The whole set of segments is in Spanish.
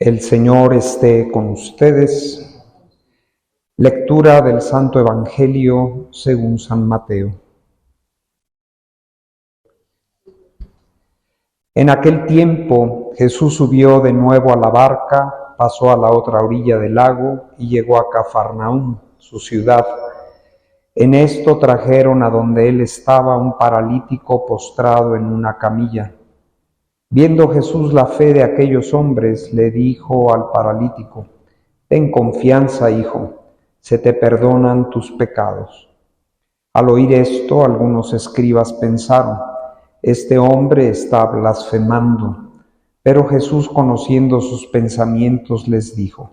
El Señor esté con ustedes. Lectura del Santo Evangelio según San Mateo. En aquel tiempo Jesús subió de nuevo a la barca, pasó a la otra orilla del lago y llegó a Cafarnaúm, su ciudad. En esto trajeron a donde él estaba un paralítico postrado en una camilla. Viendo Jesús la fe de aquellos hombres, le dijo al paralítico: «Ten confianza, hijo, se te perdonan tus pecados». Al oír esto, algunos escribas pensaron: «Este hombre está blasfemando». Pero Jesús, conociendo sus pensamientos, les dijo: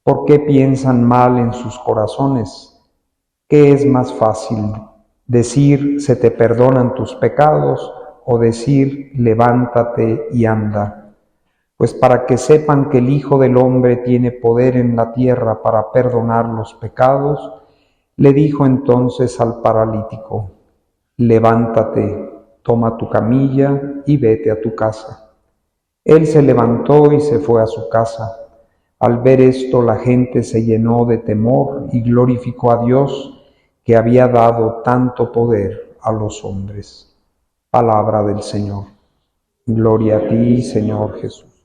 «¿Por qué piensan mal en sus corazones? ¿Qué es más fácil, decir se te perdonan tus pecados o decir levántate y anda? Pues para que sepan que el Hijo del Hombre tiene poder en la tierra para perdonar los pecados». Le dijo entonces al paralítico: «Levántate, toma tu camilla y vete a tu casa». Él se levantó y se fue a su casa. Al ver esto, la gente se llenó de temor y glorificó a Dios, que había dado tanto poder a los hombres. Palabra del Señor. Gloria a ti, Señor Jesús.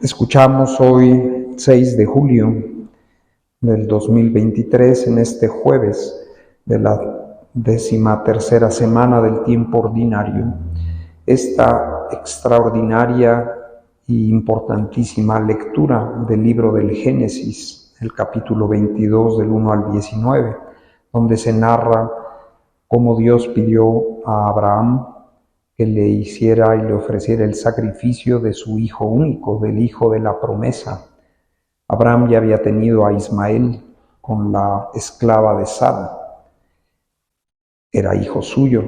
Escuchamos hoy, 6 de julio del 2023, en este jueves de la 13ª semana del tiempo ordinario, esta extraordinaria e importantísima lectura del libro del Génesis, el capítulo 22 del 1 al 19, donde se narra cómo Dios pidió a Abraham que le hiciera y le ofreciera el sacrificio de su hijo único, del hijo de la promesa. Abraham ya había tenido a Ismael con la esclava de Sara, era hijo suyo,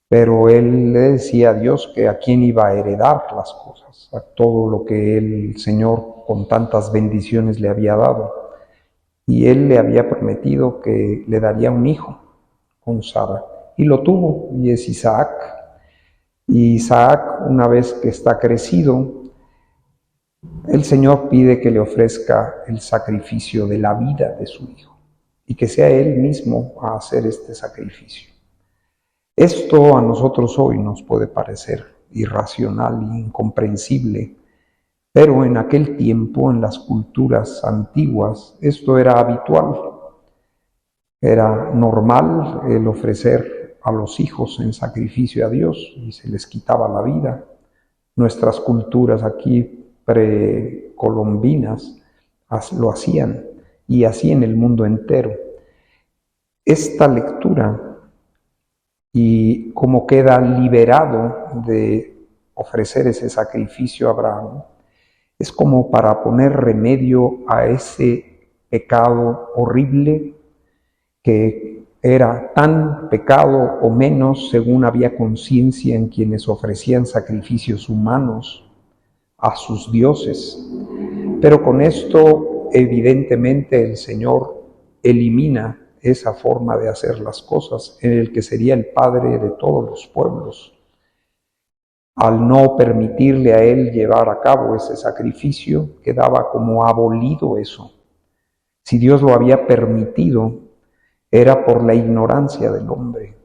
pero él le decía a Dios que a quién iba a heredar las cosas, a todo lo que el Señor con tantas bendiciones le había dado. Y él le había prometido que le daría un hijo con Sara, y lo tuvo, y es Isaac. Y Isaac, una vez que está crecido, el Señor pide que le ofrezca el sacrificio de la vida de su hijo y que sea él mismo a hacer este sacrificio. Esto a nosotros hoy nos puede parecer irracional e incomprensible, pero en aquel tiempo, en las culturas antiguas, esto era habitual. Era normal el ofrecer a los hijos en sacrificio a Dios y se les quitaba la vida. Nuestras culturas aquí precolombinas lo hacían, y así en el mundo entero. Esta lectura, y cómo queda liberado de ofrecer ese sacrificio a Abraham, es como para poner remedio a ese pecado horrible que era tan pecado o menos según había conciencia en quienes ofrecían sacrificios humanos a sus dioses. Pero con esto, evidentemente, el Señor elimina esa forma de hacer las cosas, en el que sería el Padre de todos los pueblos. Al no permitirle a él llevar a cabo ese sacrificio, quedaba como abolido eso. Si Dios lo había permitido, era por la ignorancia del hombre.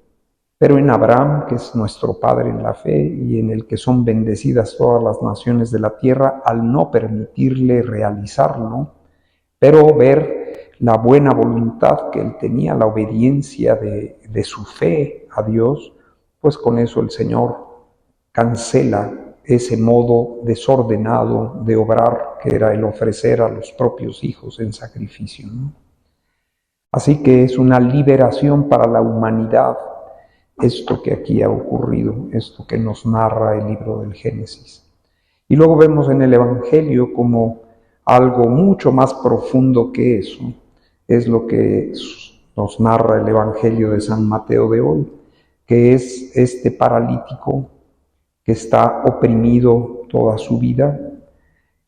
Pero en Abraham, que es nuestro Padre en la fe y en el que son bendecidas todas las naciones de la tierra, al no permitirle realizarlo, pero ver la buena voluntad que él tenía, la obediencia de su fe a Dios, pues con eso el Señor cancela ese modo desordenado de obrar que era el ofrecer a los propios hijos en sacrificio, ¿no? Así que es una liberación para la humanidad esto que aquí ha ocurrido, esto que nos narra el libro del Génesis. Y luego vemos en el Evangelio como algo mucho más profundo que eso es lo que nos narra el Evangelio de San Mateo de hoy, que es este paralítico que está oprimido toda su vida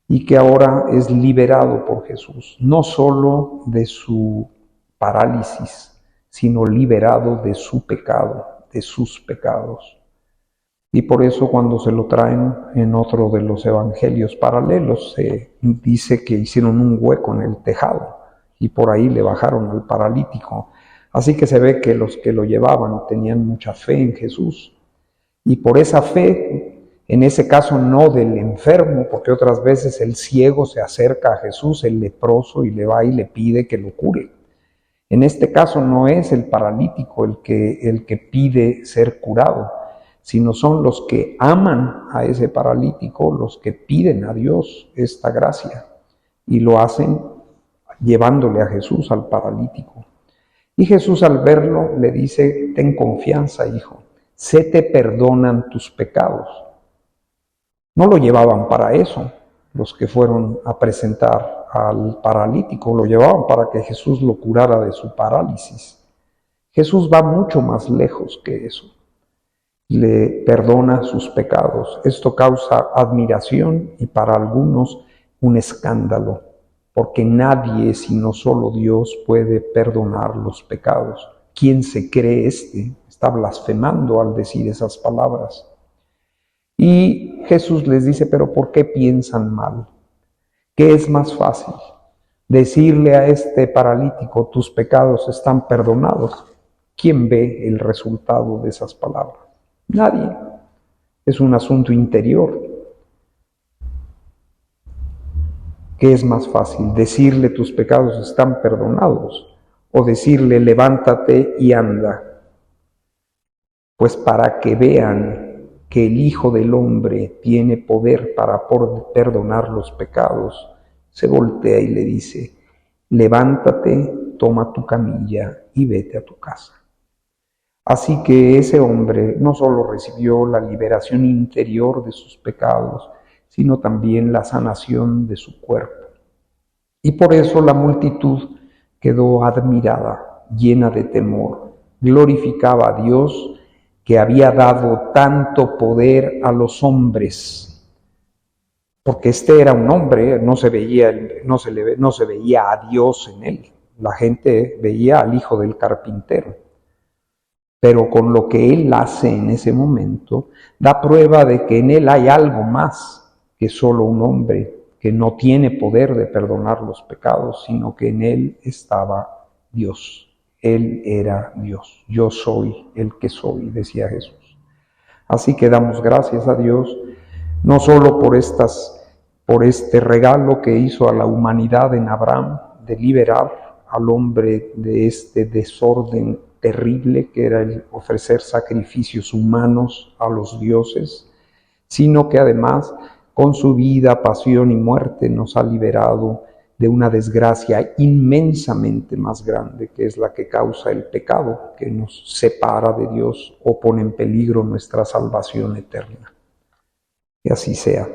y que ahora es liberado por Jesús, no solo de su parálisis, sino liberado de su pecado, de sus pecados. Y por eso cuando se lo traen en otro de los evangelios paralelos, se dice que hicieron un hueco en el tejado y por ahí le bajaron al paralítico. Así que se ve que los que lo llevaban tenían mucha fe en Jesús. Y por esa fe, en ese caso no del enfermo, porque otras veces el ciego se acerca a Jesús, el leproso, y le va y le pide que lo cure. En este caso no es el paralítico el que pide ser curado, sino son los que aman a ese paralítico, los que piden a Dios esta gracia y lo hacen llevándole a Jesús al paralítico. Y Jesús al verlo le dice: ten confianza, hijo, se te perdonan tus pecados. No lo llevaban para eso los que fueron a presentar al paralítico, lo llevaban para que Jesús lo curara de su parálisis. Jesús va mucho más lejos que eso. Le perdona sus pecados. Esto causa admiración y para algunos un escándalo, porque nadie sino solo Dios puede perdonar los pecados. ¿Quién se cree este? Está blasfemando al decir esas palabras. Y Jesús les dice: pero ¿por qué piensan mal? ¿Qué es más fácil? Decirle a este paralítico: tus pecados están perdonados. ¿Quién ve el resultado de esas palabras? Nadie. Es un asunto interior. ¿Qué es más fácil? ¿Decirle tus pecados están perdonados? ¿O decirle levántate y anda? Pues para que vean que el Hijo del Hombre tiene poder para perdonar los pecados, se voltea y le dice: levántate, toma tu camilla y vete a tu casa. Así que ese hombre no solo recibió la liberación interior de sus pecados, sino también la sanación de su cuerpo. Y por eso la multitud quedó admirada, llena de temor, glorificaba a Dios que había dado tanto poder a los hombres, porque este era un hombre, no se veía a Dios en él, la gente veía al hijo del carpintero, pero con lo que él hace en ese momento, da prueba de que en él hay algo más que solo un hombre que no tiene poder de perdonar los pecados, sino que en él estaba Dios. Él era Dios. Yo soy el que soy, decía Jesús. Así que damos gracias a Dios, no solo por este regalo que hizo a la humanidad en Abraham, de liberar al hombre de este desorden terrible que era el ofrecer sacrificios humanos a los dioses, sino que además con su vida, pasión y muerte nos ha liberado de una desgracia inmensamente más grande, que es la que causa el pecado, que nos separa de Dios o pone en peligro nuestra salvación eterna. Que así sea.